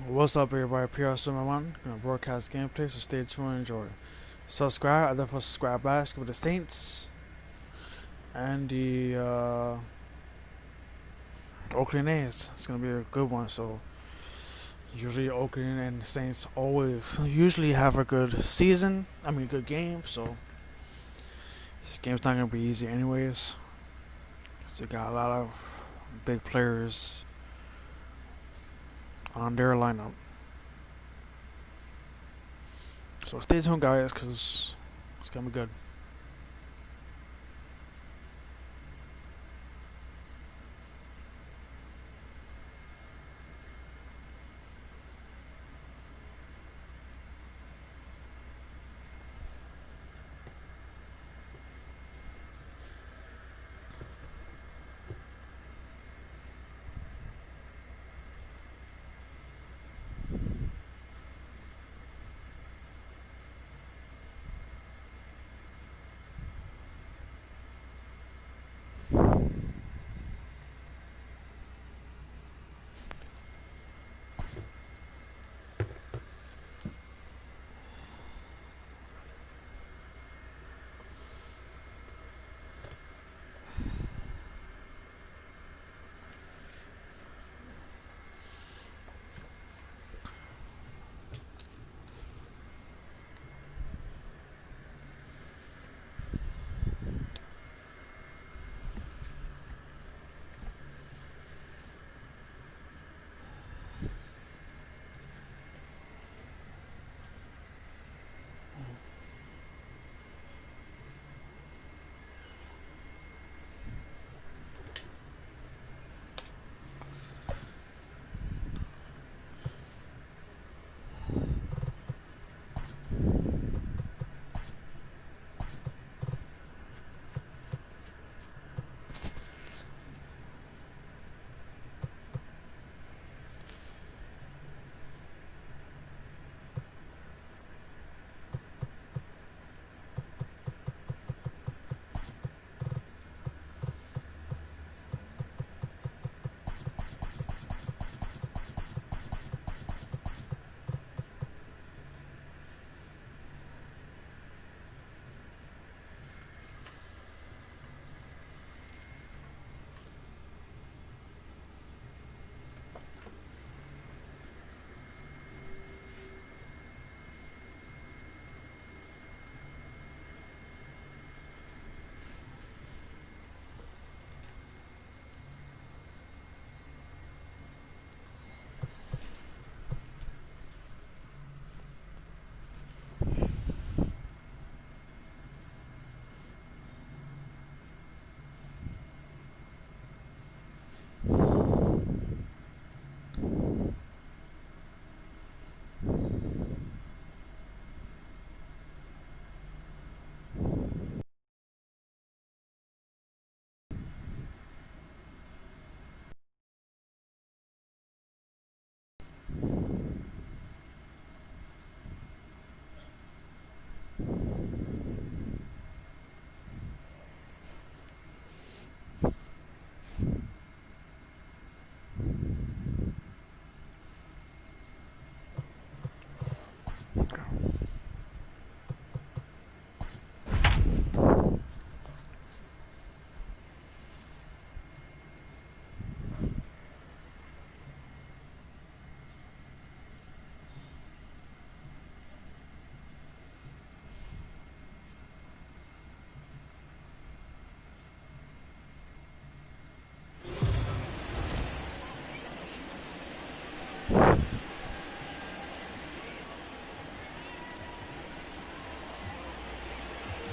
What's up, everybody? Prsuperman1 gonna broadcast gameplay, so stay tuned and enjoy. Subscribe, I definitely subscribe back with the Saints and the Oakland A's. It's gonna be a good one. So usually Oakland and the Saints always usually have a good season. I mean, good game. So this game's not gonna be easy, anyways. Cause they got a lot of big players on their lineup. So stay tuned, guys, cause it's gonna be good.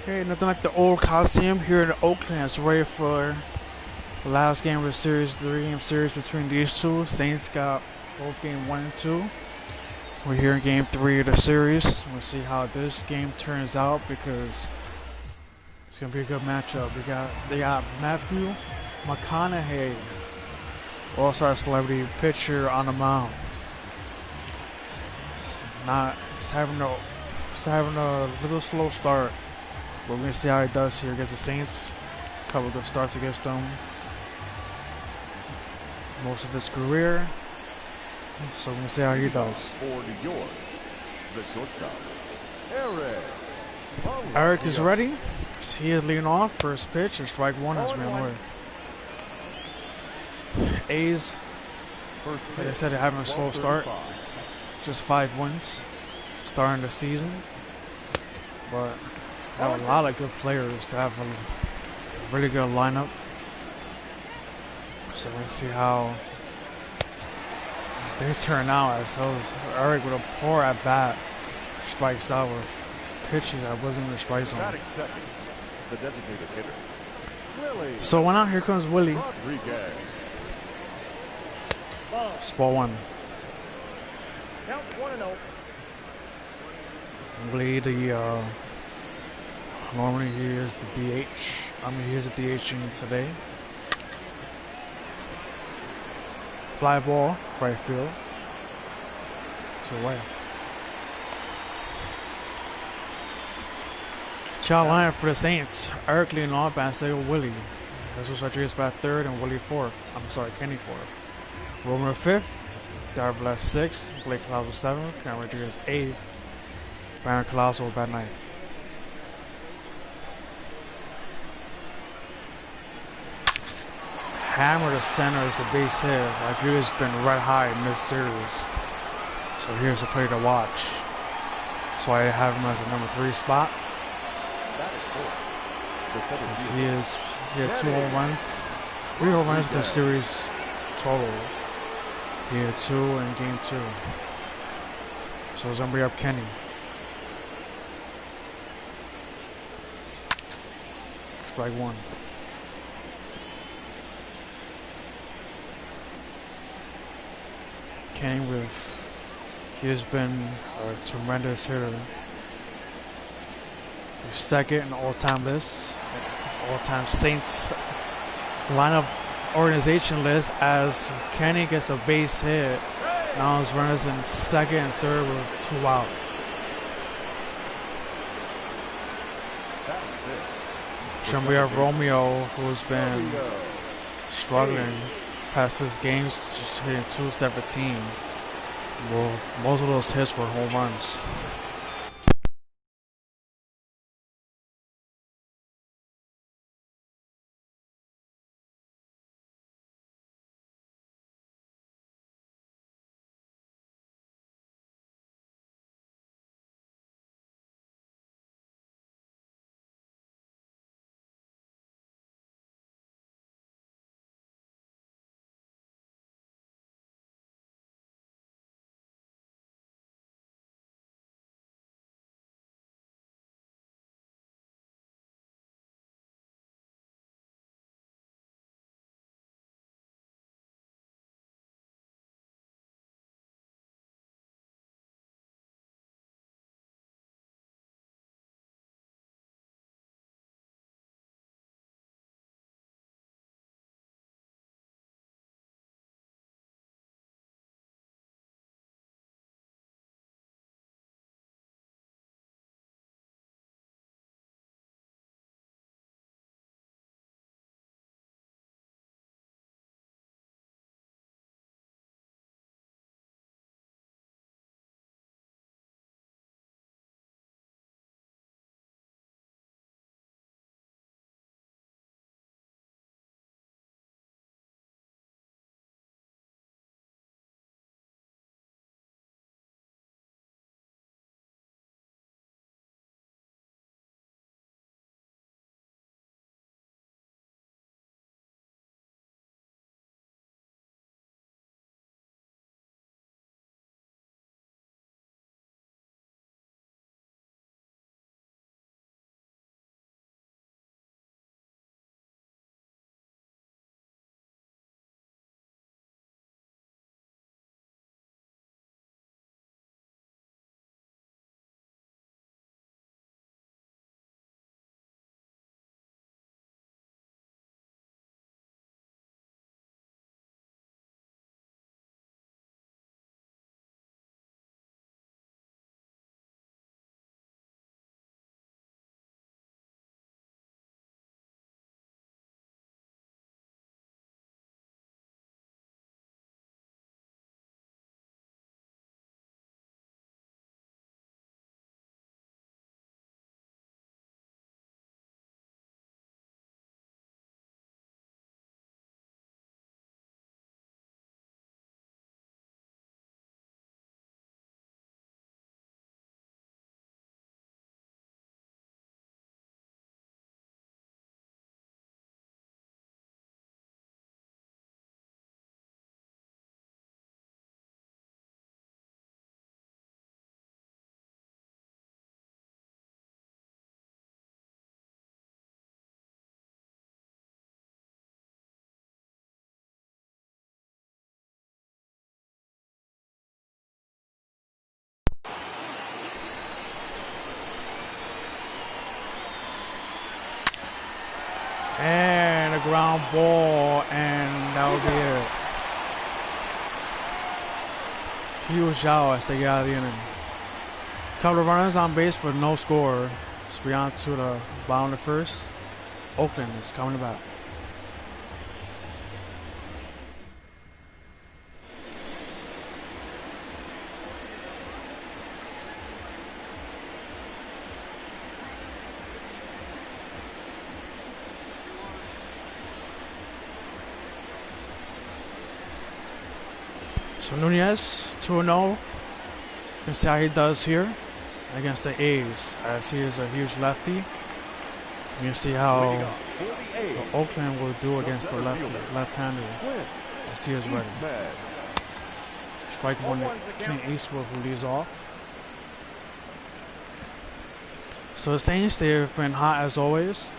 Okay, nothing like the old Coliseum here in Oakland. It's ready for the last game of the series, the 3-game series between these two. Saints got both game 1 and 2. We're here in game 3 of the series. We'll see how this game turns out because it's gonna be a good matchup. They got Matthew McConaughey, All-Star celebrity pitcher, on the mound. Just having a little slow start. But we're gonna see how he does here against the Saints. A couple of good starts against them most of his career. So we're gonna see how he does. For New York, the shortstop, Eric. Eric is ready. He is leading off. First pitch and strike one as we away. A's, like I said, they're having a slow start. Just 5 wins starting the season. But they have a lot of good players to have a really good lineup. So we'll see how they turn out, as those Eric with a poor at bat strikes out with pitches that wasn't even strike zone. The designated hitter, Willis. So now here comes Willie. Ball one. Count 1-0. Willie, normally he is the DH. I mean, he is the DH today. Fly ball, right field. It's away. Child line for the Saints. Eric leading off, Banstego Willie. Jesus Rodriguez bat third and Willie fourth. I'm sorry, Kenny fourth. Romer fifth. Darvilas sixth. Blake Colasso seventh. Cameron Rodriguez eighth. Baron Colasso bat ninth. Hammer to center is a base hit. Like he has been red high mid-series. So here's a play to watch. So I have him as a number 3 spot. He had 2 home runs. 3 home runs in the series total. He had 2 in game 2. So it's gonna be up Kenny. Strike one. Kenny he has been a tremendous hitter. He's second in all-time list, all-time Saints lineup organization list, as Kenny gets a base hit. Now his runners in second and third with 2 out. Then we have Romeo, who's been struggling past his games, just hitting .217. Well, most of those hits were home runs. ground ball, and that would be it. Huge out as they get out of the inning. Couple of runners on base for no score. It's beyond to the bottom of the first. Oakland is coming back. So Nunez, 2-0. You can see how he does here against the A's, as he is a huge lefty. You can see how Oakland will do against the left-hander, as he is ready. Strike one, Clint Eastwood, who leads off. So the Saints, they've been hot as always.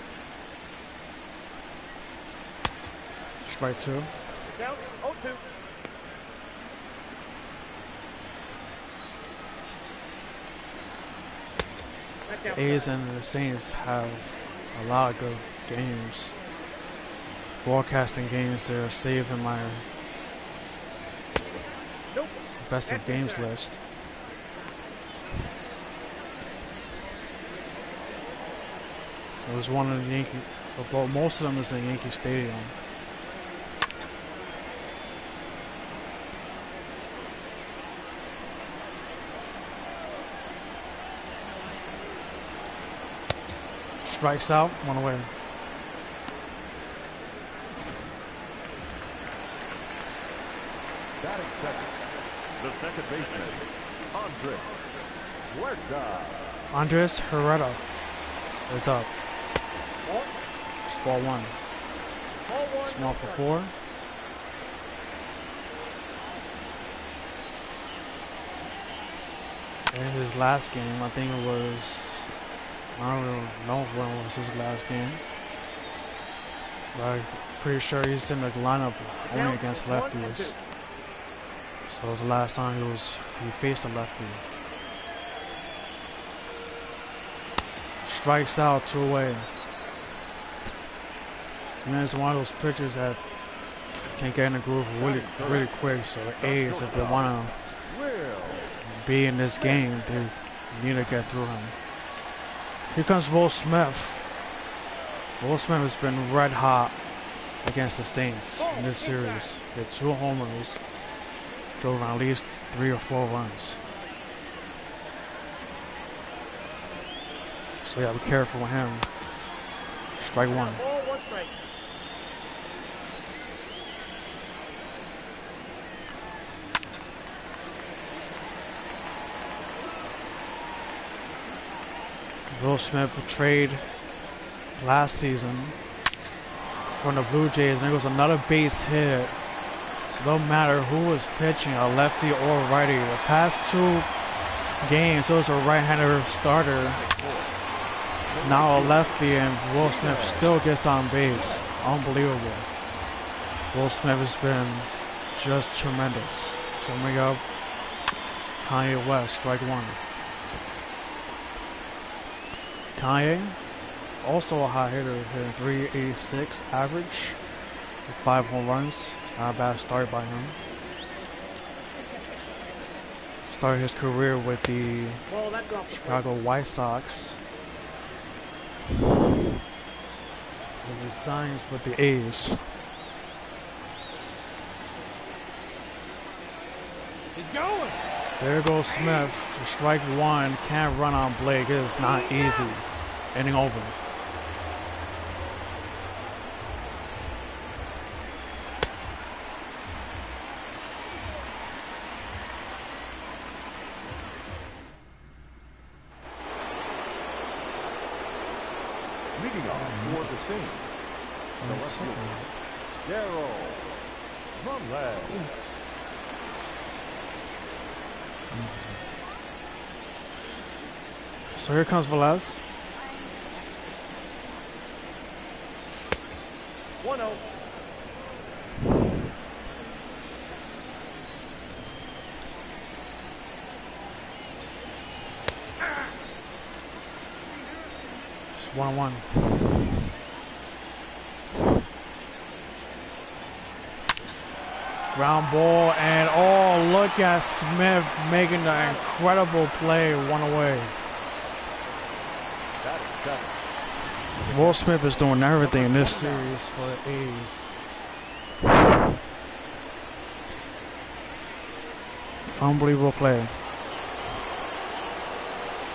Strike two. The A's and the Saints have a lot of good games. Broadcasting games, they're saving my best of games list. It was one of the Yankee, well, most of them is in Yankee Stadium. Strikes out, one away. Batting second, the second baseman, Andres Herrera is up. It's ball one. Small for four. In his last game, I think it was, I don't know when was his last game, but I'm pretty sure he's in the lineup only against lefties. So it was the last time he faced a lefty. Strikes out, two away. And it's one of those pitchers that can get in the groove really quick. So the A's, if they want to be in this game, they need to get through him. Here comes Will Smith. Will Smith has been red hot against the Saints in this series. He had 2 homers, drove at least 3 or 4 runs. So yeah, be careful with him. Strike one. Will Smith would trade last season from the Blue Jays, and there was another base hit. So no matter who was pitching, a lefty or righty, the past 2 games, it was a right-hander starter. Now a lefty, and Will Smith still gets on base. Unbelievable. Will Smith has been just tremendous. So we go Kanye West, strike one. Kanye, also a high hitter, hitting 386 average with 5 home runs. Not a bad start by him. Started his career with the Chicago White Sox. And he signs with the A's. He's going. There goes Smith. Strike one. Can't run on Blake. It is not easy. Inning over. Leading off for the Saints, the left fielder, nunez. So here comes Willis. 1-0. It's 1-1. Ground ball, and oh, look at Smith making the incredible play, one away. Will Smith is doing everything in this series for the A's. Unbelievable play.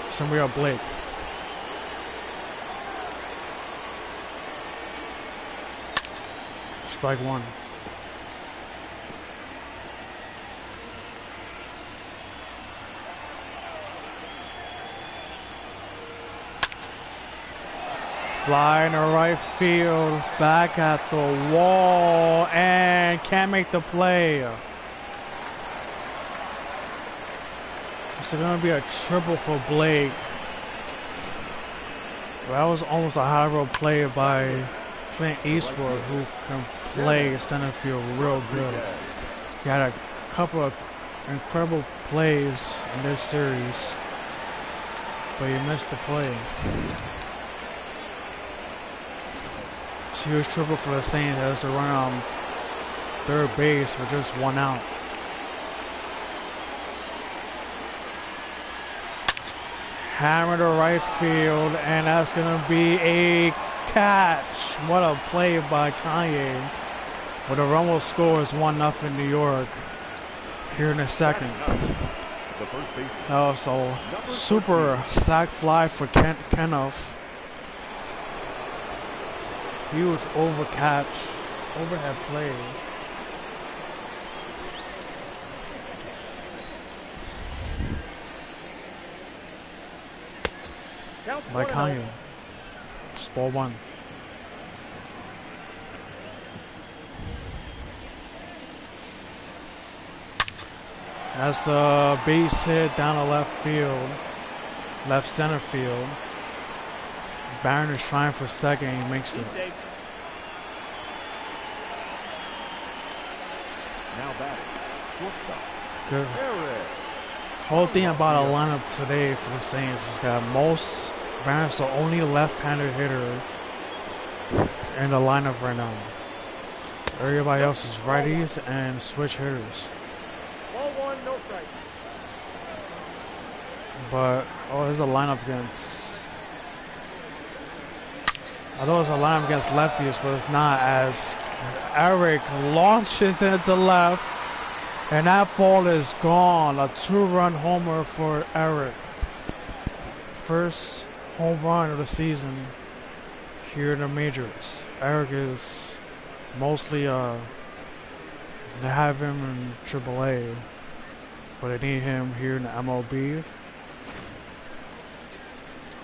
Somebody up Blake. Strike one. Fly in the right field, back at the wall, and can't make the play. It's going to be a triple for Blake. That was almost a high road play by Clint Eastwood, who can play center field real good. He had a couple of incredible plays in this series, but he missed the play. Huge triple for the Saints as they run on third base with just one out. Hammer to right field, and that's gonna be a catch. What a play by Kanye. But the run will score is 1-0 New York here in the second. That was a super sac fly for Kenneth. Huge overhead play. By Kanye. It's ball one. That's a base hit down the left field, left center field. Barron is trying for second, he makes it. Now back. Good. Whole thing about a lineup today for the Saints is that Barron's the only left-handed hitter in the lineup right now. Everybody else is righties and switch hitters. Ball one, no strike. But there's a lineup against. Although it's a lineup against lefties, but it's not, as Eric launches into left, and that ball is gone. A 2-run homer for Eric. First home run of the season here in the majors. Eric is mostly they have him in AAA, but they need him here in the MLB.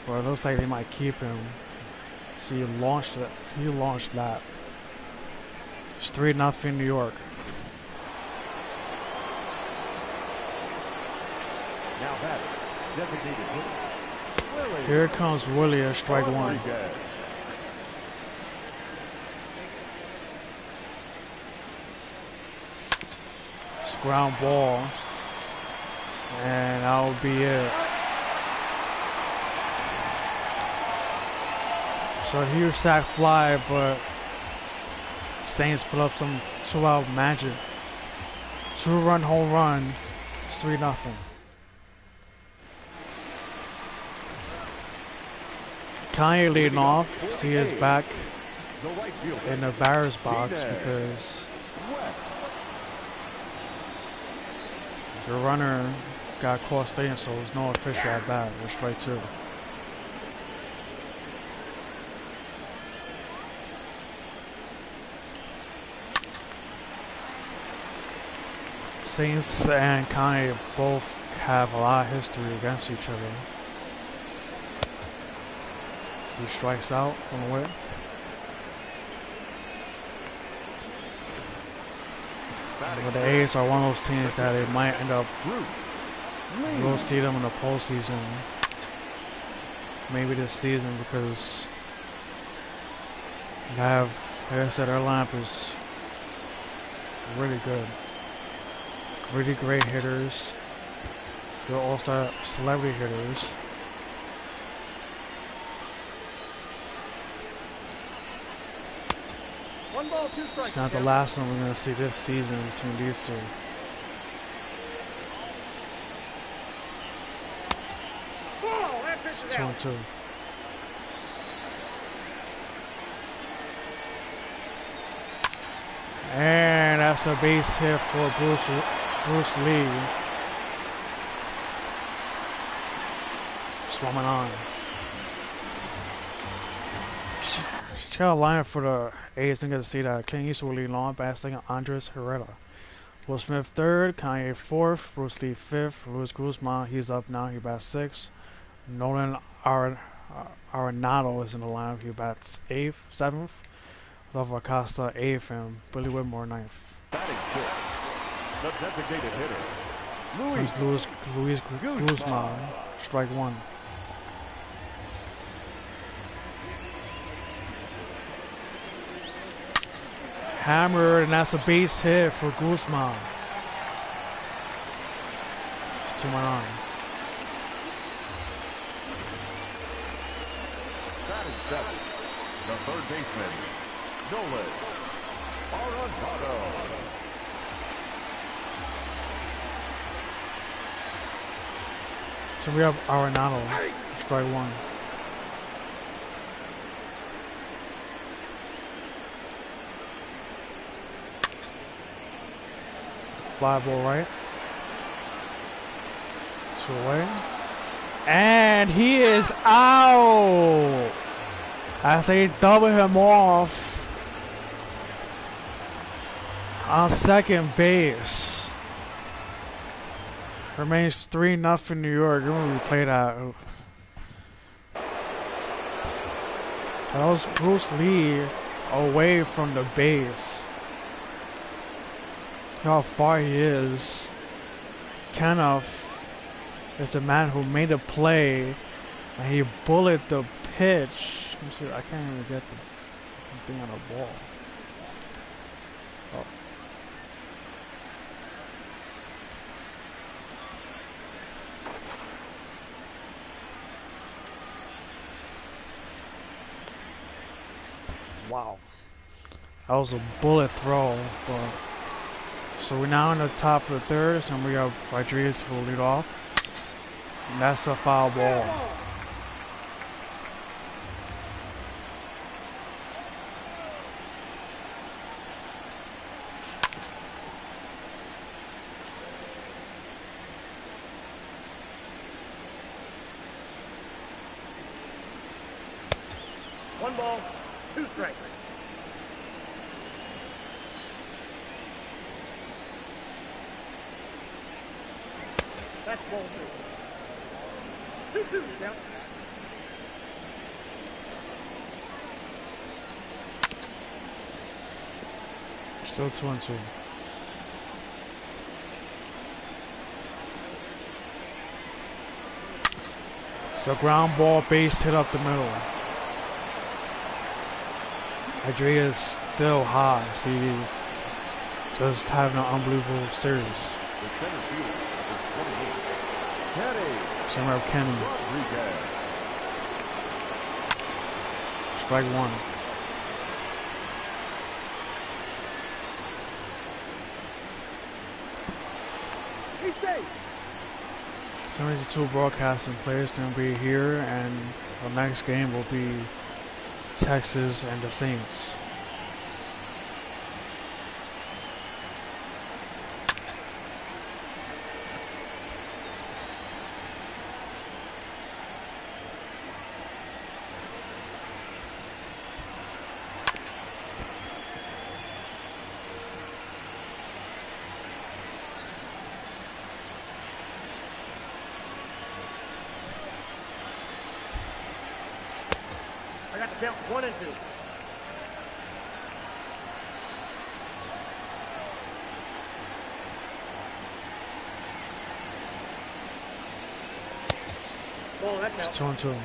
But it looks like they might keep him. So he launched that. It's 3-0 New York. Now batting, designated Willis. Here comes Willis, strike one. It's ground ball, and that'll be it. So huge sac fly, but Saints put up some 2-out magic. 2-run home run. It's 3-0. Kanye leading off. See his back in the batter's box because the runner got caught staying, so there's no official at bat. It's strike two. Saints and Kanye both have a lot of history against each other. So he strikes out on the way. But the A's are one of those teams that they might end up. We'll see them in the postseason. Maybe this season, because they have, like I said, their lineup is really good. Really great hitters. Good all-star celebrity hitters. 1 ball, 2 strikes. It's not the last one we're going to see this season between these two. Ball, that pitch is out. 2-2. And that's a base hit for Bruce Lee. Swarming on. She got a lineup for the A's. Didn't get to see that. Clint Eastwood lead long, back second, Andres Herrera. Will Smith third, Kanye fourth, Bruce Lee fifth, Luis Guzman, he's up now, he bats sixth. Nolan Arenado is in the lineup, he bats eighth, seventh. Love Acosta eighth, and Billy Whitmore ninth. Batting fifth, the designated hitter, Luis Guzman, strike one. Hammered, and that's a base hit for Guzman. It's 2-1 on. batting seventh, the third baseman, Nolan Arenado. So we have Arenado, strike one. Fly ball right. 2 away. And he is out as they double him off on second base. Remains 3-0 New York. Remember we played that. That was Bruce Lee away from the base. How far he is. Kenneth is the man who made the play, and he bullet the pitch. Let me see, I can't even get the thing on the ball. Oh. Wow. That was a bullet throw. So we're now in the top of the third, and we have Rodriguez who will lead off. And that's a foul ball. One ball, 2 strikes. That's ball 2. 2-2 count. Still 2-2. It's a ground ball, base hit up the middle. Rodriguez still high. CD just having an unbelievable series. The center fielder, number 28, Same with Kenny. Rodriguez. Strike one. He's safe. Some of these two broadcasting players going to be here, and the next game will be Texas and the Saints. I got the count 1 and 2. Ball, that It's counts. 2-2.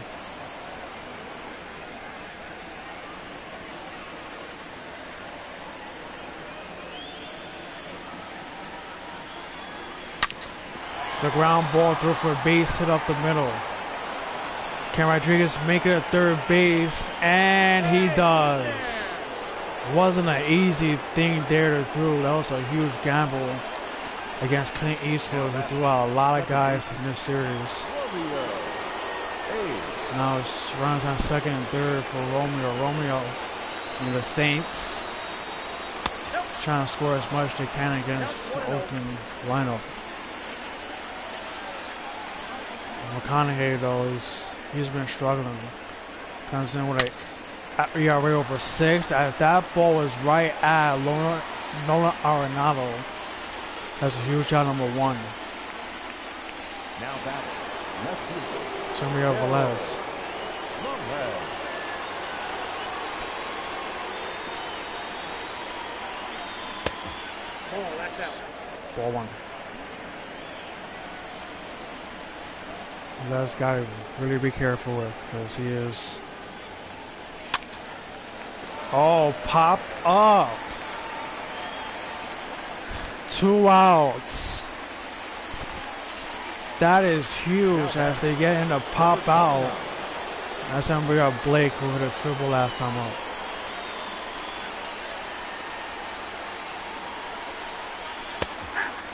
It's a ground ball through for a base hit up the middle. Can Rodriguez make it at third base? And he does. It wasn't an easy thing there to do. That was a huge gamble against Clint Eastwood, who threw out a lot of guys in this series. Now it's runs on second and third for Romeo. Romeo and the Saints trying to score as much as they can against the Oakland lineup. McConaughey, though, he's been struggling. Comes in with a ERA over 6, as that ball was right at Nolan Arenado. That's a huge shot, number 1. Now batting, left fielder. Samuel Willis. Oh, that's out. Ball 1. Willis got to really be careful with, because he is. Oh, popped up. 2 outs. That is huge as they get him to pop out. That's when we got Blake who hit a triple last time up.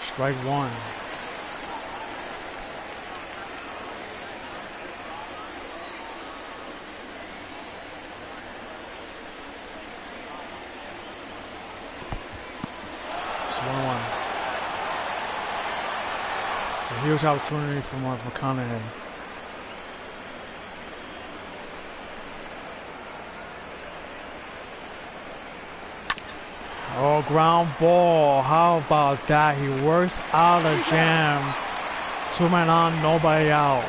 Strike 1. It's 1-1. It's a huge opportunity for McConaughey. Oh, ground ball. How about that? He works out of the jam. 2 men on, nobody out.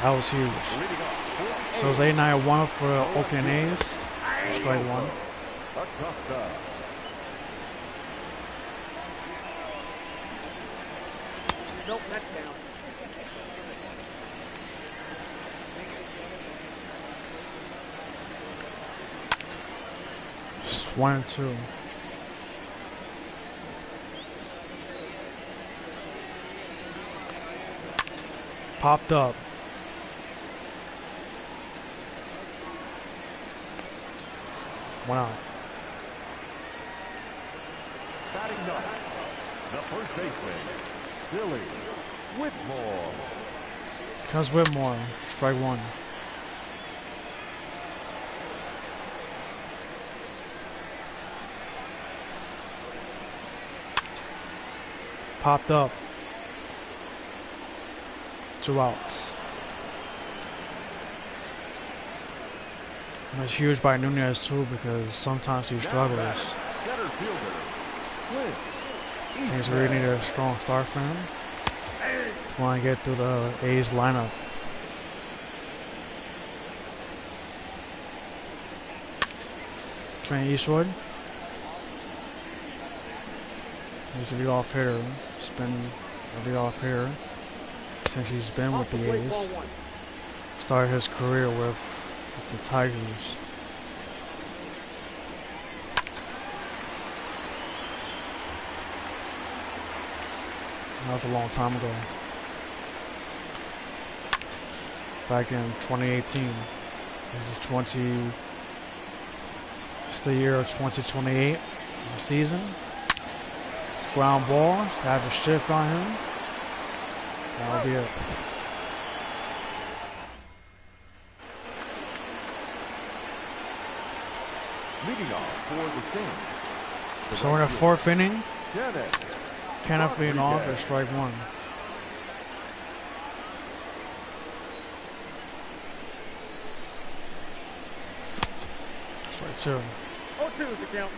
That was huge. So it's 8-9-1 for the Oakland A's. Strike 1. Nope, that's down. Just 1-2. Popped up. One out. Batting ninth, the first baseman, Billy Whitmore. Comes Whitmore. Strike 1. Popped up. 2 outs. That's huge by Nunez too, because sometimes he struggles. Center fielder, Clint. Seems we really need a strong start for him. Want to get through the A's lineup. Clint Eastwood. He's a leadoff hitter. He's been a leadoff hitter since he's been with the A's. Started his career with the Tigers. That was a long time ago. Back in 2018. This is it's the year of 2028, the season. It's a ground ball. I have a shift on him. That'll be it. Leading off for the Saints. So we're in the 4th inning. Kenneth Kenneth leading off at Rodriguez. strike 1. Strike 2. 0-2 is the count.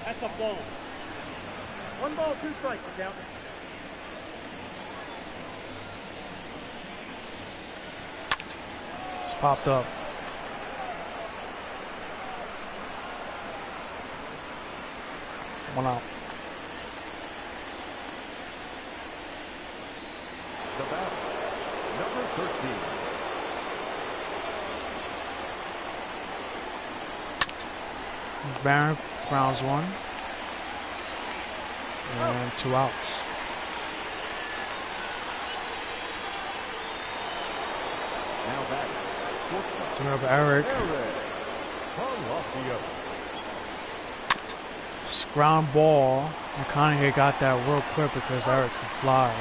That's a ball. 1 ball, 2 strikes, the count. It's popped up. One out. The batter, number 13. Barron grounds 1. And 2 outs. Now back. So we have Eric. Hung off the other. Ground ball. McConaughey got that real quick because Eric could fly.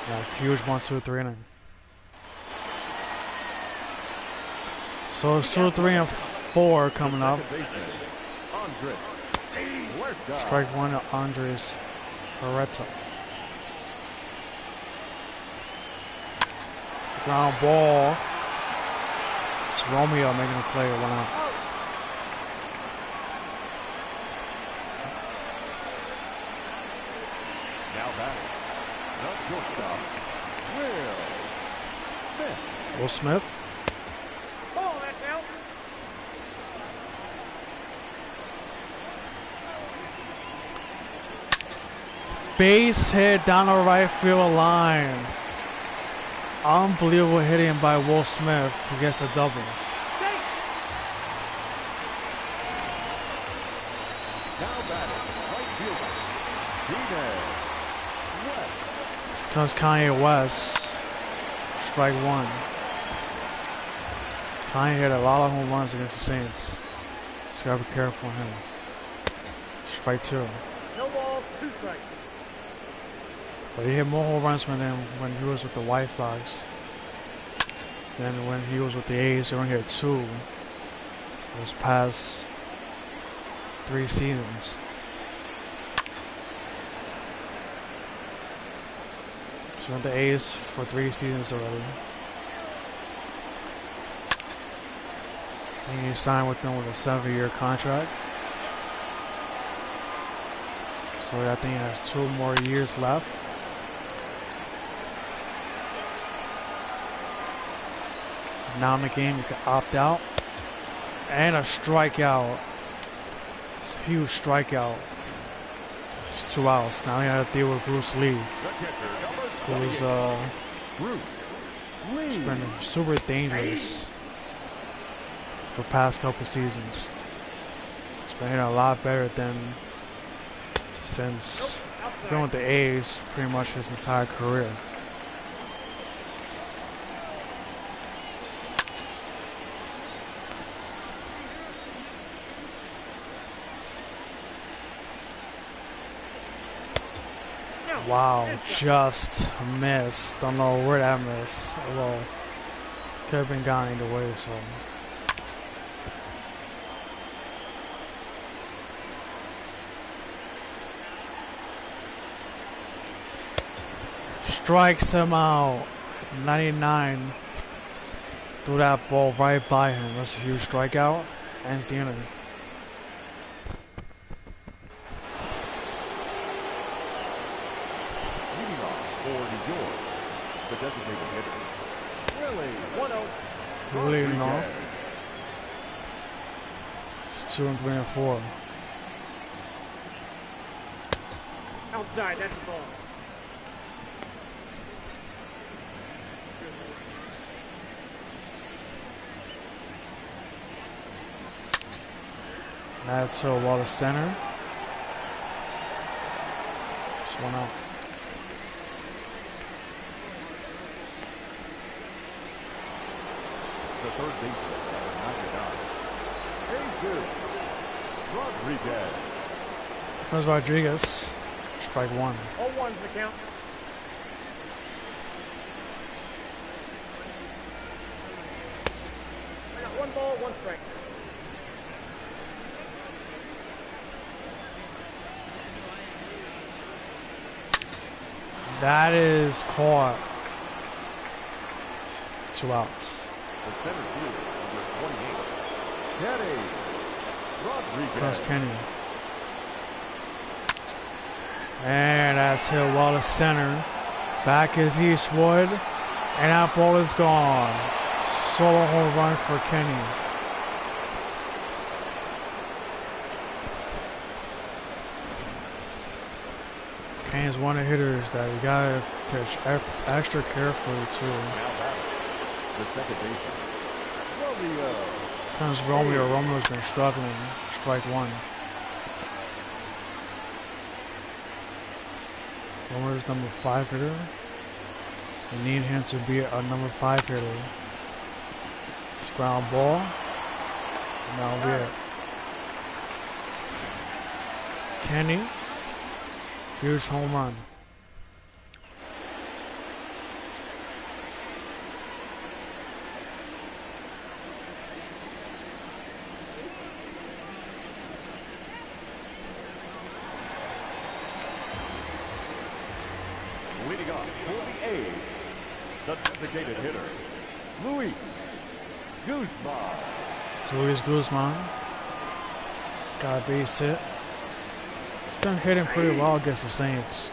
Yeah, huge 1-2-3 inning. So it's 2, 3, and 4 coming up. Strike one to Andres Barreto. It's a ground ball. It's Romeo making a play. 1 out. Now batting. The shortstop. Will Smith. Ball, that's out. Base hit down the right field line. Unbelievable hitting by Will Smith. He gets a double. Now batting. Right fielder. Nunez. Comes Kanye West. Strike one. Kanye hit a lot of home runs against the Saints. Just gotta be careful on him. Strike two. No ball, 2 strikes. But he hit more home runs when he was with the White Sox. Then when he was with the A's, he only hit 2. Those past 3 seasons. So with the A's for 3 seasons already. And he signed with them with a 7-year contract. So I think he has 2 more years left. Now in the game, you can opt out. And a strikeout. It's a huge strikeout. It's 2 outs. Now he had to deal with Bruce Lee. Who's been super dangerous for the past couple seasons. It's been hitting a lot better than since been with the A's pretty much his entire career. Wow, just missed. Don't know where that missed. Well, could have been gone either way, so. Strikes him out. 99. Threw that ball right by him. That's a huge strikeout. Ends the inning. The designated hitter. Willie, 1-0. Leading off. It's 2 and 3 and 4. Outside, that's the ball. That's so well to center. Just 1 out. The third baseman, number 99. Rodriguez. Comes Rodriguez. Strike 1. All one's the count. I got 1 ball, 1 strike. That is caught. 2 outs. The center fielder, number 28. Kenny. Rodriguez. Comes Kenny. And that's hit well to center. Back is Eastwood. And that ball is gone. Solo home run for Kenny. Kenny's one of the hitters that you gotta pitch extra carefully to. The second baseman. Romeo. Comes Romeo. Romeo's been struggling. Strike 1. Romeo's number 5 hitter. We need him to be a number 5 hitter It's ground ball. And that'll be it. Kenny. Huge home run. Leading off for the A's, the designated hitter, Luis Guzman. Luis Guzman. Got a base hit. He's been hitting pretty well against the Saints.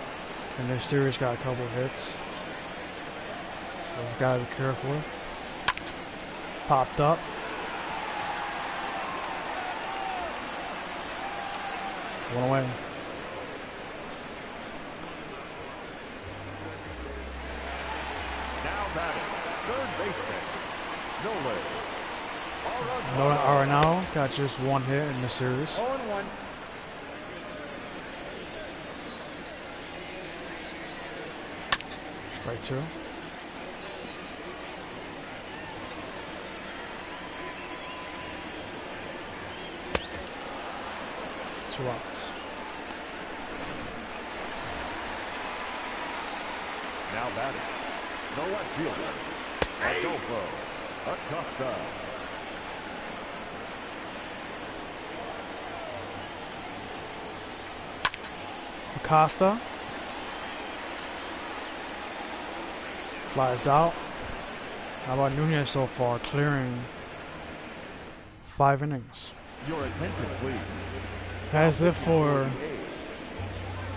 And their series got a couple of hits. So he's got to be careful. Popped up. One away. Now batting, third baseman, Nolan Arenado got just one hit in the series. 0-1. Strike two. Two outs. Now batting, the left fielder, Adolfo Acosta. Acosta flies out. How about Nunez so far, clearing 5 innings? Your attention, please. That's it for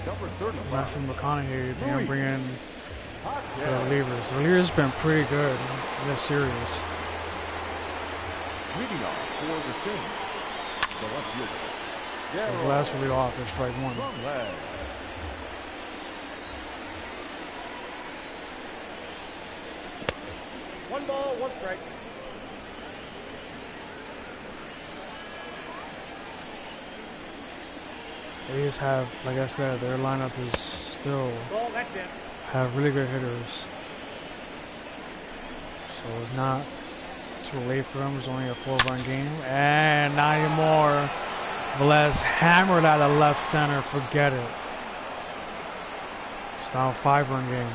Number 35. Matthew McConaughey. They're gonna bring in the relievers. The relievers been pretty good in this series. Leading off for the team, the left fielder. So his last lead off is strike one. From leg. One ball, one strike. They just have, like I said, their lineup is still Ball, that's it. have really good hitters. So it's not too late for them. It's only a 4-run game. And not anymore. Velez hammered out of left center. Forget it. It's now a 5-run game.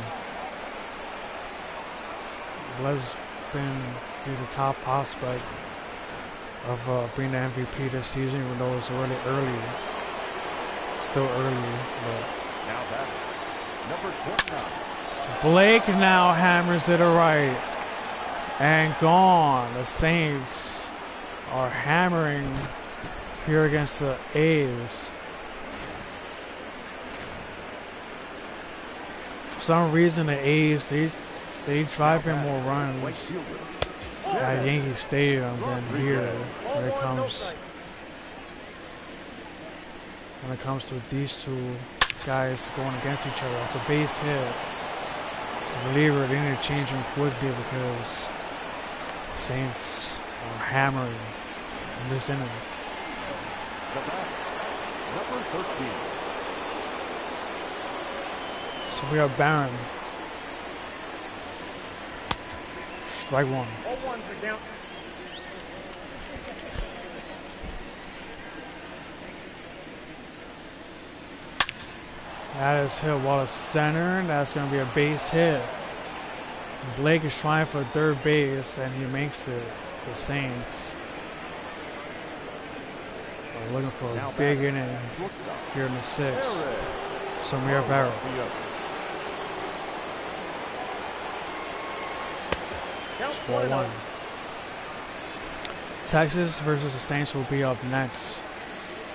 Velez he's a top prospect of being the MVP this season, even though it's really early. Still early, but Now batting, number 29. Blake now hammers it right. And gone. The Saints are hammering here against the A's. For some reason, the A's, they drive in more runs at Yankee Stadium than here when it comes to these two guys going against each other. It's a base hit. It's a reliever. They need to change him quickly because Saints are hammering in this inning. The back, number 13. So we have Barron. Strike one. 0-1 for count. That is hit Wallace center, and that's going to be a base hit. Blake is trying for third base, and he makes it. It's the Saints. We're looking for a big inning here in the 6th. Samir Barrow. It's 4-1. Texas versus the Saints will be up next.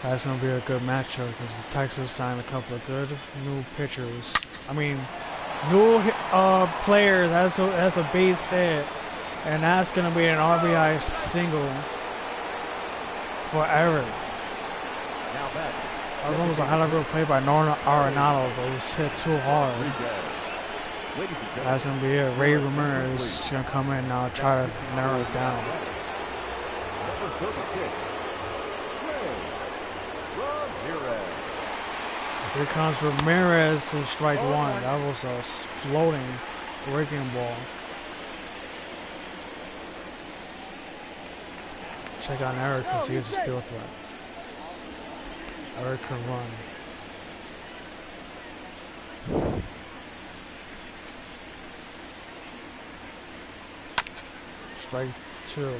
That's going to be a good matchup because Texas signed a couple of good new pitchers. I mean, new players. That's a base hit. And that's going to be an RBI single for Eric. That was almost a hell of a play by Nolan Arenado, but it was hit too hard. That's going to be it. Ray Ramirez is going to come in now and try to narrow it down. Here comes Ramirez to strike one. That was a floating breaking ball. Check out Eric because he is a steal threat. Eric can run. Strike 2.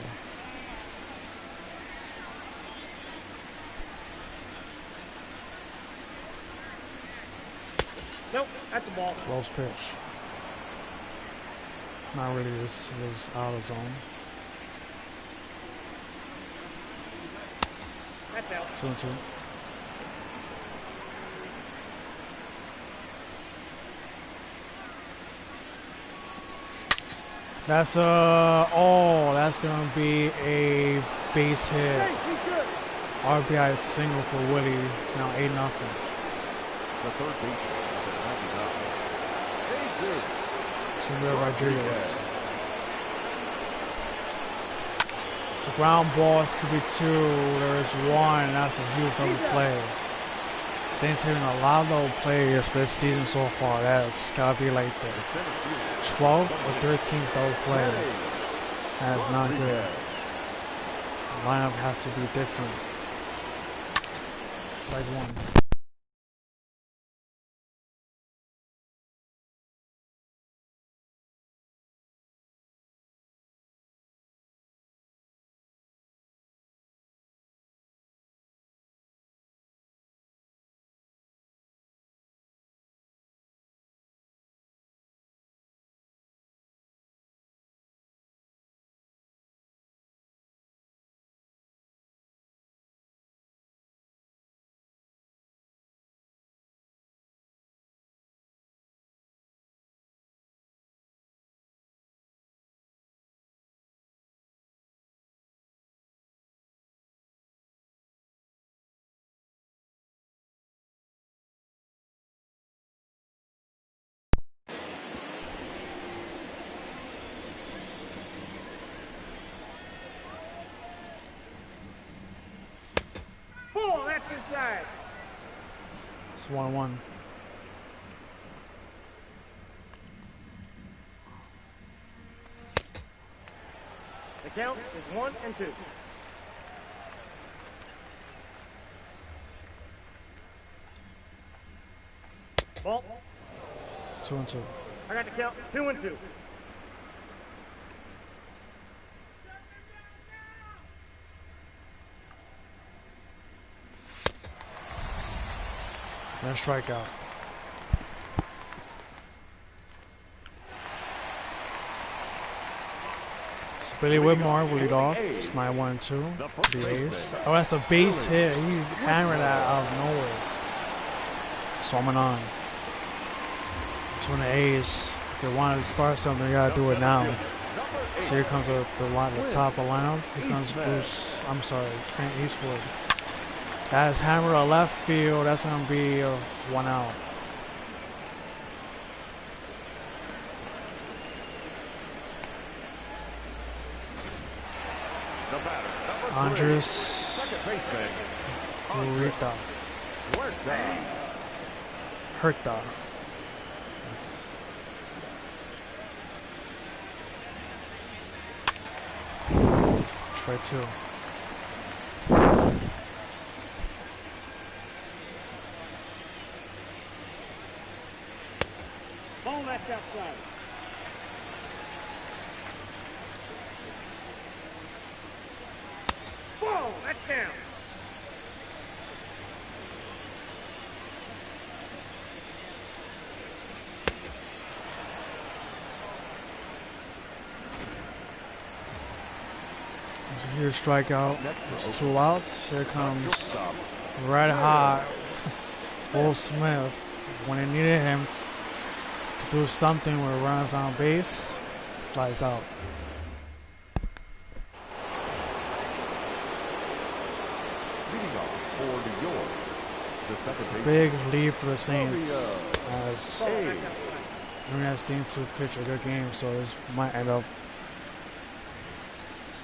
Nope, that's the ball. Close pitch. Not really, this was out of zone. That's out. 2-2. That's that's gonna be a base hit. Hey, he's good. RBI single for Willie. It's now 8-0. The third baseman is at 99. Samuel Rodriguez. So ground balls could be 2. There's 1. That's a huge double play. Saints hitting a lot of double plays this season so far. That's gotta be like the 12th or 13th double play. That is not good. The lineup has to be different. Strike 1. Ball, that's inside. It's 1-1. The count is 1-2. Ball. It's 2-2. I got the count 2-2. And a strikeout. So Billy Whitmore will lead off. It's 9-1-2. The ace. Oh, that's a base hit. He hammered that out of nowhere. Swarming on. So when the A's, if they wanted to start something, they gotta do it now. So here comes the top of the lineup. Here comes Clint Eastwood. That is hammered to left field. That's gonna be 1 out. Andres Hurta. Strike 2. Ball, that's outside. Ball, that's down. There's a huge strikeout. It's 2 outs. Here comes red hot Will Smith. When they needed him to do something with runners on base, flies out. Big lead for the Saints as Nunez seems to pitch a good game, so this might end up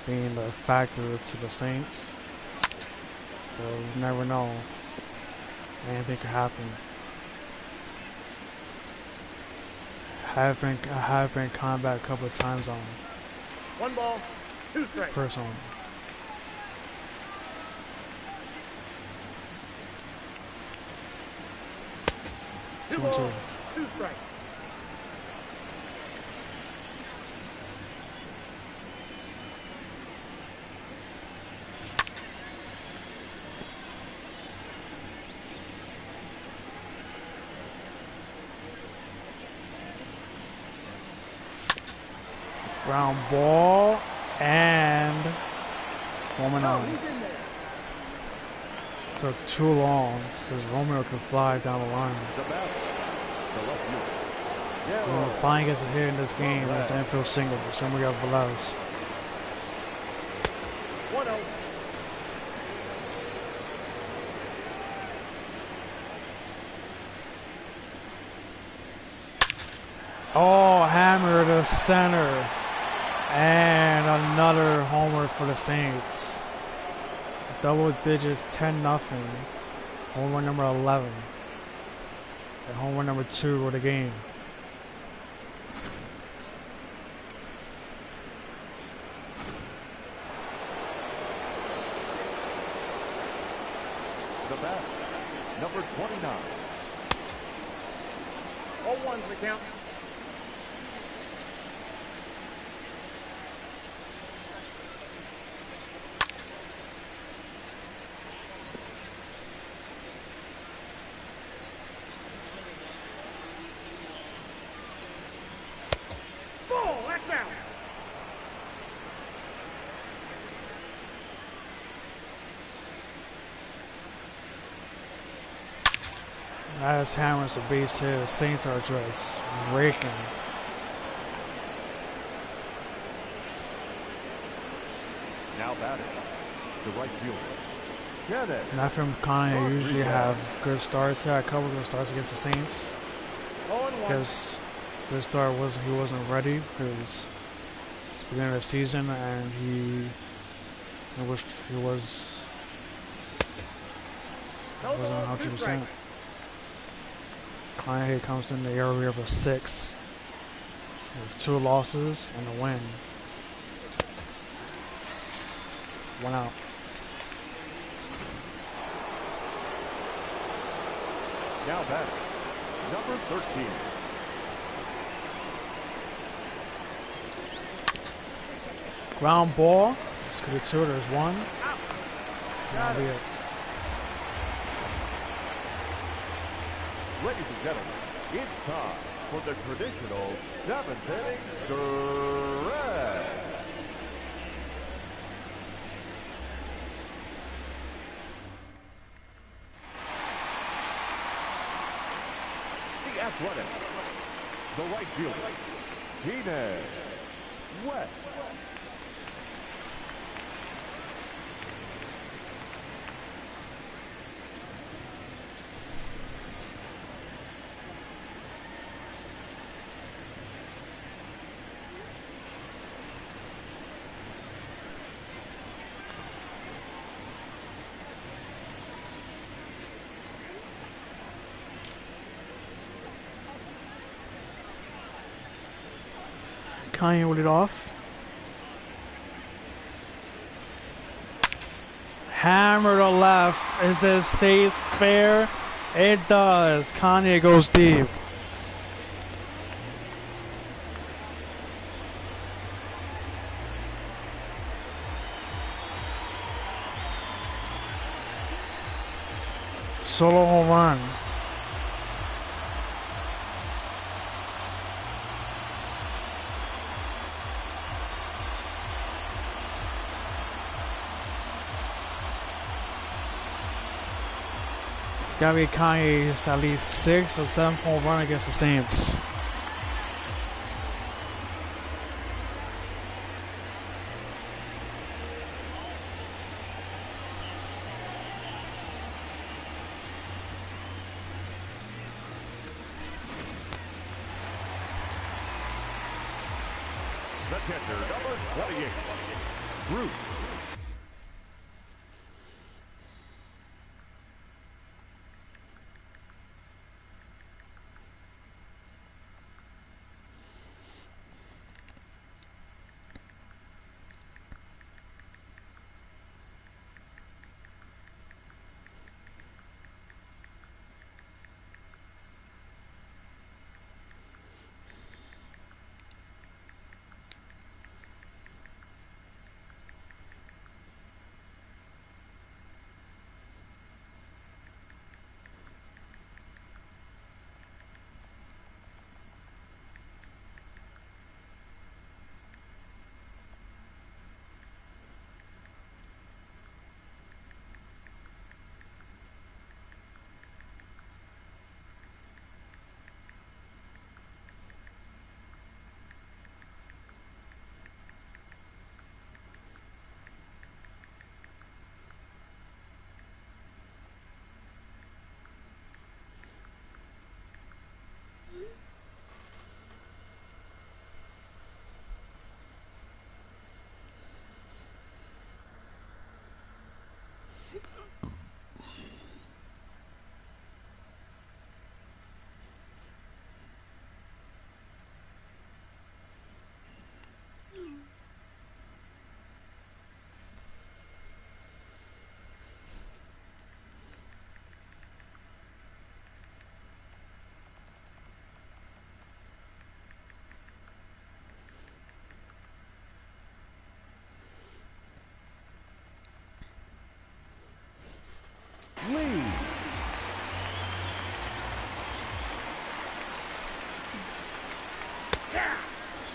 being the factor to the Saints. But you never know. Anything could happen. I have been combat a couple of times on 1 ball, 2 strikes. personally. 2 and 2. balls, 2 strikes. Ground ball and home and on. He's in there. Took too long because Romeo could fly down the line. The batter, the left fielder. Yellow. Flying gets a hit in this game as the infield single. Somebody got Willis. 1-0. Oh, hammer to center. And another homer for the Saints. Double digits, 10-0. Home run number 11. And home run number 2 of the game. The bat, number 29. 0-1's the count. Ball, that's out. As hammers the base hit, the Saints are just raking. Now batting, the right fielder. Kenneth. Not from McConaughey usually have good starts. He had a couple good starts against the Saints 0-1. because this start he wasn't ready because it's the beginning of the season and he wasn't No ball, 2 100%. strikes. Kanye comes in the area of a 6 with 2 losses and a win. 1 out. Now batting, number 13. Ground ball. Let's get it to it. There's 1. Out. That'll be it. Ladies and gentlemen, it's time for the traditional 7th inning stretch. The athletic, the right fielder, nunez, West. Kanye with it off. Hammer to left. Is this stays fair? It does. Kanye goes deep. Solo home run. It's gotta be Kanye's at least 6th or 7th home run against the Saints. The catcher, number 28, Bruce.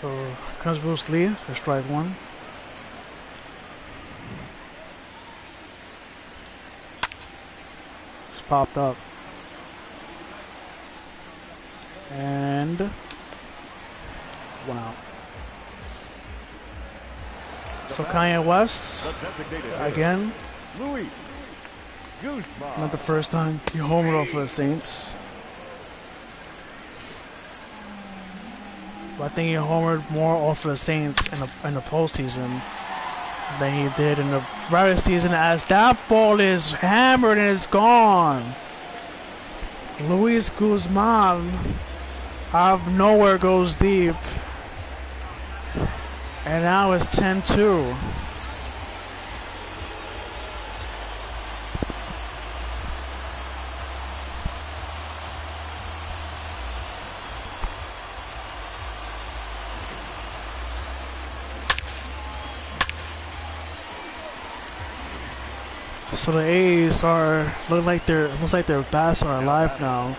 So comes Bruce Lee for strike one. It's popped up. And wow. So Kanye West again. Not the first time he homered off for the Saints. But I think he homered more off of the Saints in the postseason than he did in the regular season, as that ball is hammered and it's gone. Luis Guzman out of nowhere goes deep. And now it's 10-2. So the A's looks like their bats are alive now.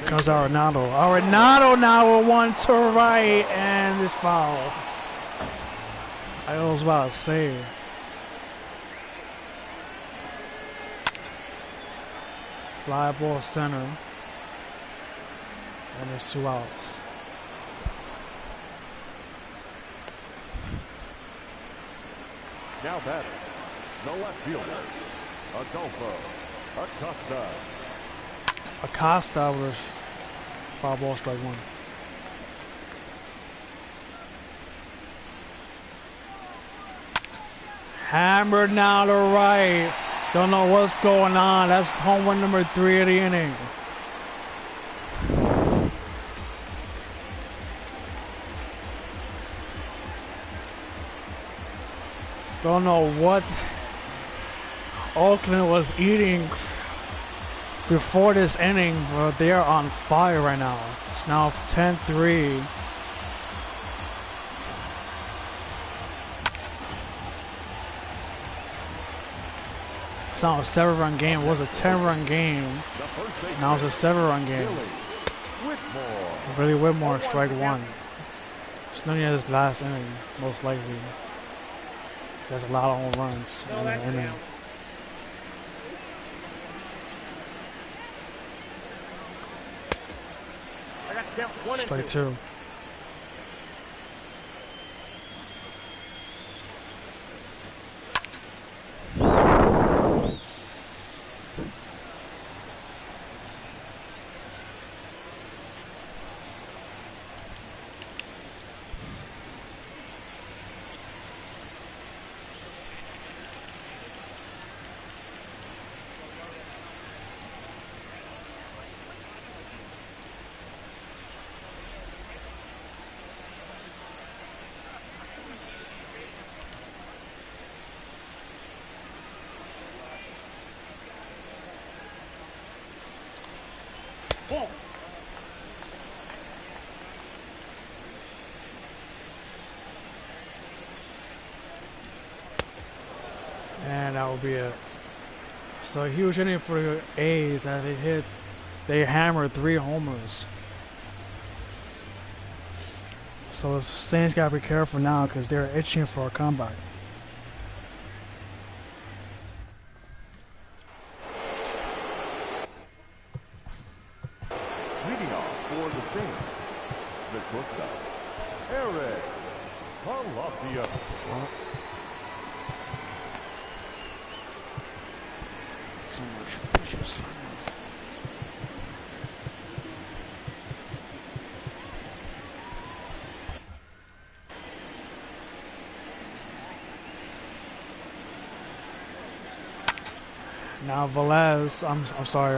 Comes Arenado. Arenado now with one to right and it's foul. I was about to say. Fly ball center. And there's 2 outs. Now batting, the left fielder, Adolfo Acosta. Acosta with foul ball, strike one. Hammered now to right. Don't know what's going on. That's home run number 3 of the inning. Don't know what Oakland was eating before this inning, but they are on fire right now. It's now 10-3. It's not a 7-run game. It was a 10-run game. Now it's a 7-run game. Billy Whitmore, strike one. It's Nunez's last inning, most likely. There's a lot of home runs in the inning. Strike two. And that will be it. So huge inning for the A's that they hammered 3 homers. So the Saints gotta be careful now because they're itching for a comeback. Leading off for the Saints, the shortstop, Eric Palacios. So much pitches. Now Velez, I'm sorry,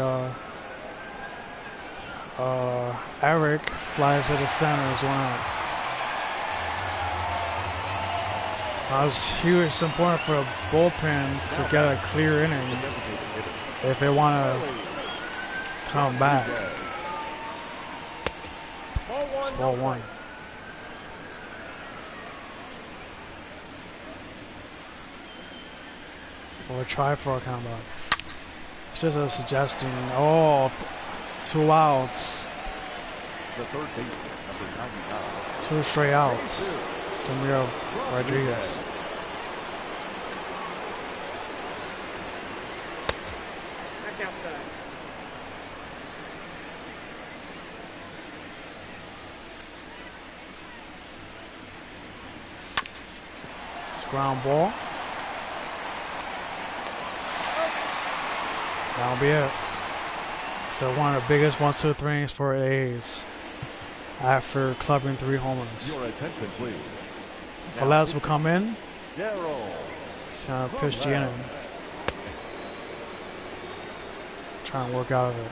Eric flies to the center as well. It's huge. It's important for the bullpen to get a clear inning if they want to come back. It's 4-1. Or try for a comeback. It's just a suggestion. Oh, 2 outs. The third baseman, number 99. 2 straight outs. Samuel Rodriguez. Back outside. It's ground ball. That'll be it. So one of the biggest 1-2 innings for the A's after clubbing 3 homers. Your attention, please. Velez will come in. Darryl. So pitch the inning. Trying to work out of it.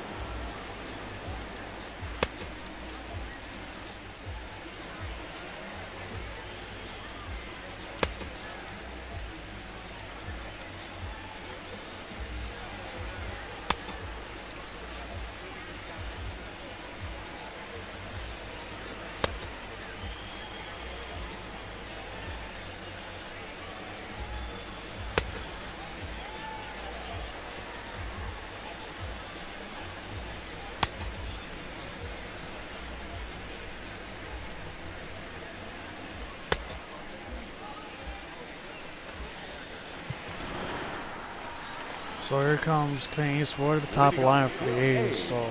So here comes Clint Eastwood, the top line for the A's. So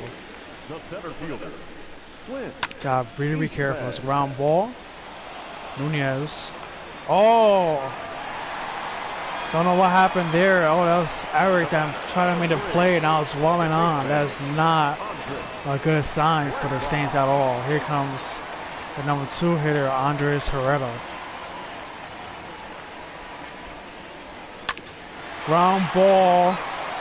The center fielder. Clint. gotta really be careful. It's a ground ball. Nunez. Oh! Don't know what happened there. Oh, that was Eric that tried to make a play and I was walling on. That's not a good sign for the Saints at all. Here comes the number 2 hitter, Andres Herrera. Ground ball.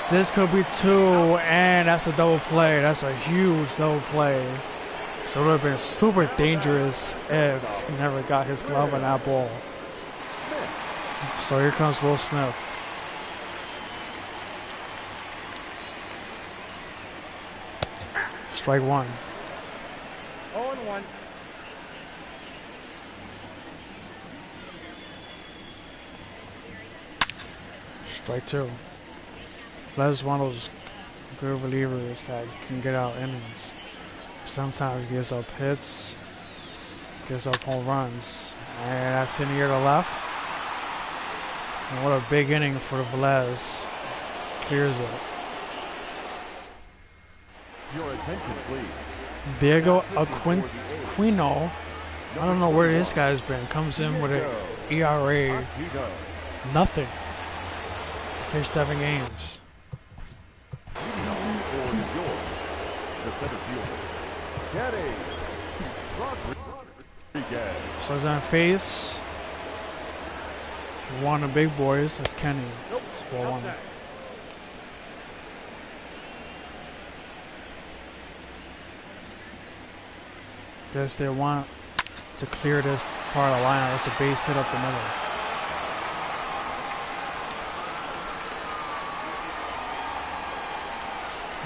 This could be 2, and that's a double play. That's a huge double play. So it would have been super dangerous if he never got his glove on that ball. So here comes Will Smith. Strike 1. 0-1. Strike 2. Velez is one of those good relievers that can get out innings. Sometimes gives up hits, gives up home runs. And that's in the air to left. And what a big inning for Velez. Clears it. Your attention, please. Diego Aquino. I don't know where this guy's been. Comes in with an ERA. Nothing. Finished 7 games. The center fielder. Kanye. Rodriguez. So he's on face. One of the big boys. That's Kenny. Nope. It's ball 1. Outside. Guess they want to clear this part of the lineup. It's a base hit up the middle.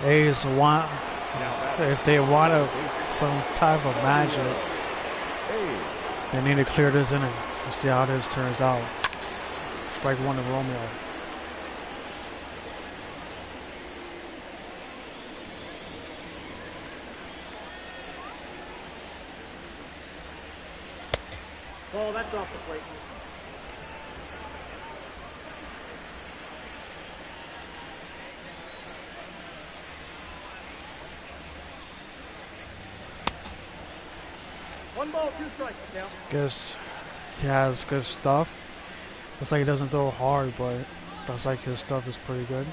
A's want, if they want some type of magic, they need to clear this inning. We'll see how this turns out. Strike 1 to Romeo. Oh, that's off the plate. One ball, 2 strikes now. Guess he has good stuff. Looks like he doesn't throw hard, but looks like his stuff is pretty good.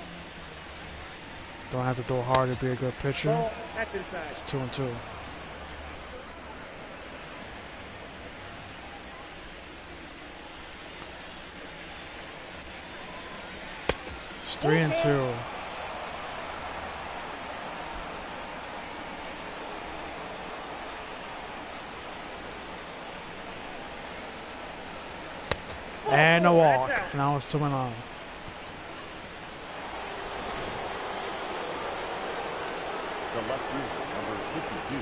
Don't have to throw hard to be a good pitcher. Ball, that's inside. It's 2-2. It's 3-2. And a walk. Now it's 2-0. The left fielder, number 52.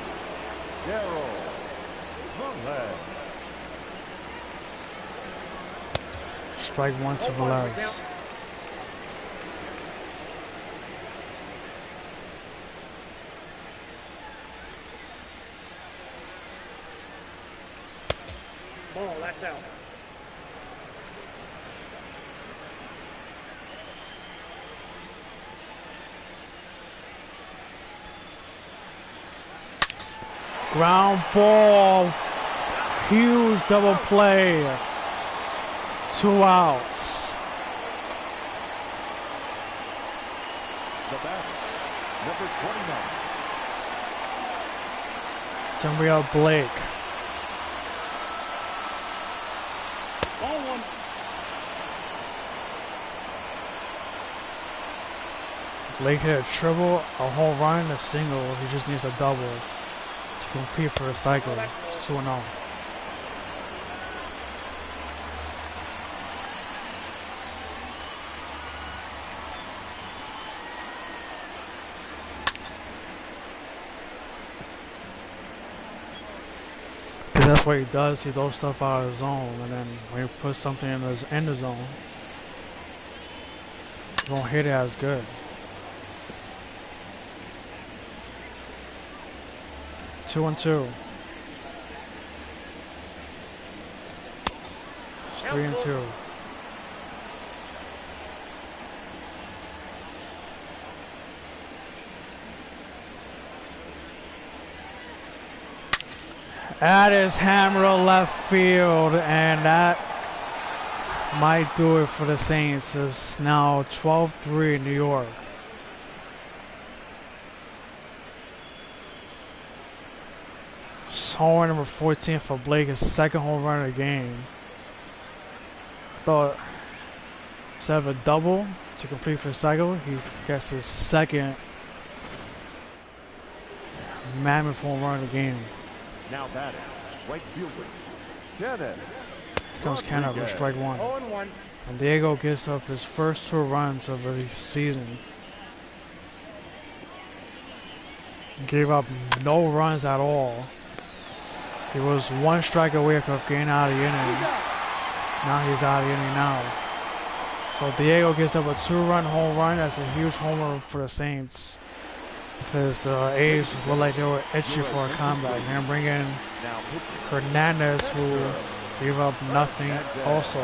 Darryl. Nunez. Strike 1 to Willis. Ball, that's out. Ground ball. Huge double play. 2 outs. The batter, number 29. Somebody Blake. Ball one. Blake hit a triple, a home run, a single. He just needs a double to compete for a cycle. It's 2-0. That's what he does. He throws stuff out of his zone, and then when he puts something in the zone, he won't hit it as good. Two and two. It's 3-2. That is hammer to left field, and that might do it for the Saints. It's now 12-3 New York. Home run number 14 for Blake, his second home run of the game. I thought instead of a double to complete for the cycle, he gets his second mammoth home run of the game. Now batting, right fielder, Kenneth. Here comes Kenneth with strike one. 0-1. And Diego gets up his first 2 runs of the season. Gave up no runs at all. He was 1 strike away from getting out of the inning. Now he's out of the inning now. So Diego gives up a 2-run home run. That's a huge homer for the Saints. Because the A's looked like they were itchy for a comeback. And bring in Hernandez, who gave up nothing also.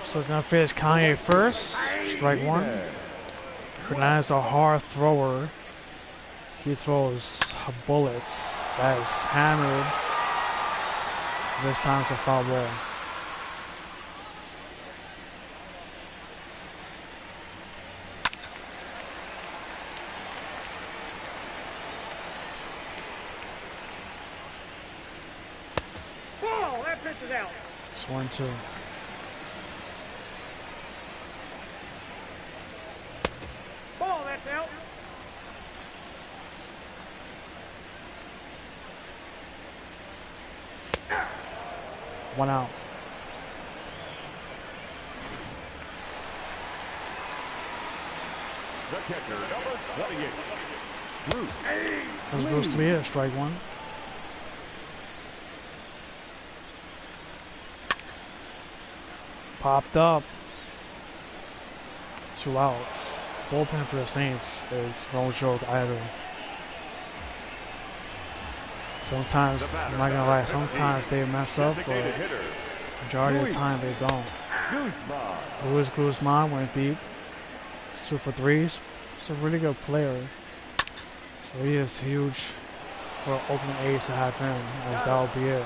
So it's gonna face Kanye first. Strike one. Hernandez a hard thrower. He throws bullets. That is hammered. This time it's a foul ball. Ball, that pitch is out. It's 1-2. Ball, that's out. One out. The catcher, number 28. That's Bruce Lee, strike one. Popped up. 2 outs. Bullpen for the Saints is no joke either. Sometimes, I'm not gonna lie, sometimes they mess up, but majority of the time they don't. Luis Guzman went deep. It's 2 for 3. He's a really good player. So he is huge for Oakland A's to have him, as that will be it.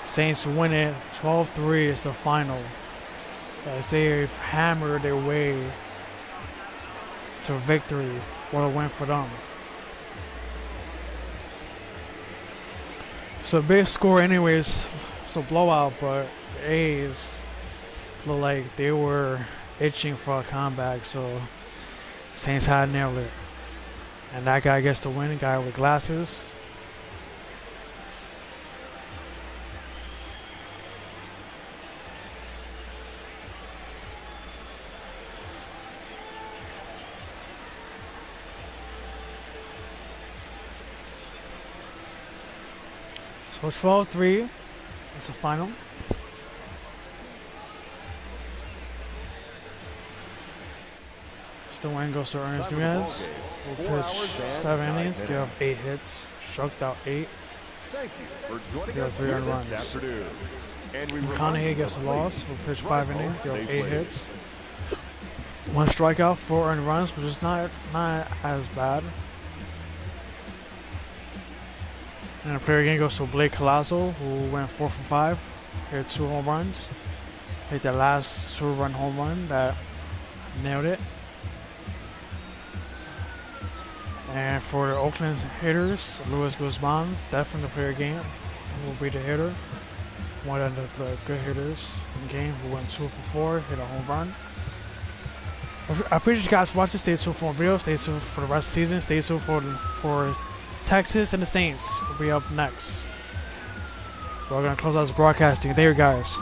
Saints win it. 12-3 is the final. As they hammer their way to victory. What a win for them. So big score anyways. It's a blowout, but the A's look like they were itching for a comeback, so Saints had to nail it. And that guy gets the win, the guy with glasses. So 12-3 is the final. The win goes to Ernest Nunez. Will pitch 7 innings, give up 8 hits, struck out 8, give up 3 earned runs. McConaughey gets a loss. Will pitch 5 innings, give up 8 hits, 1 strikeout, 4 earned runs, which is not as bad. And the player game goes to Blake Colasso, who went 4 for 5, hit 2 home runs, hit the last 2-run home run that nailed it. And for the Oakland hitters, Luis Guzman, that from the player game, will be the hitter. One of the good hitters in the game, who went 2 for 4, hit a home run. I appreciate you guys watching. Stay tuned for more videos. Stay tuned for the rest of the season. Stay tuned for Texas and the Saints will be up next. We're going to close out this broadcasting. There you guys.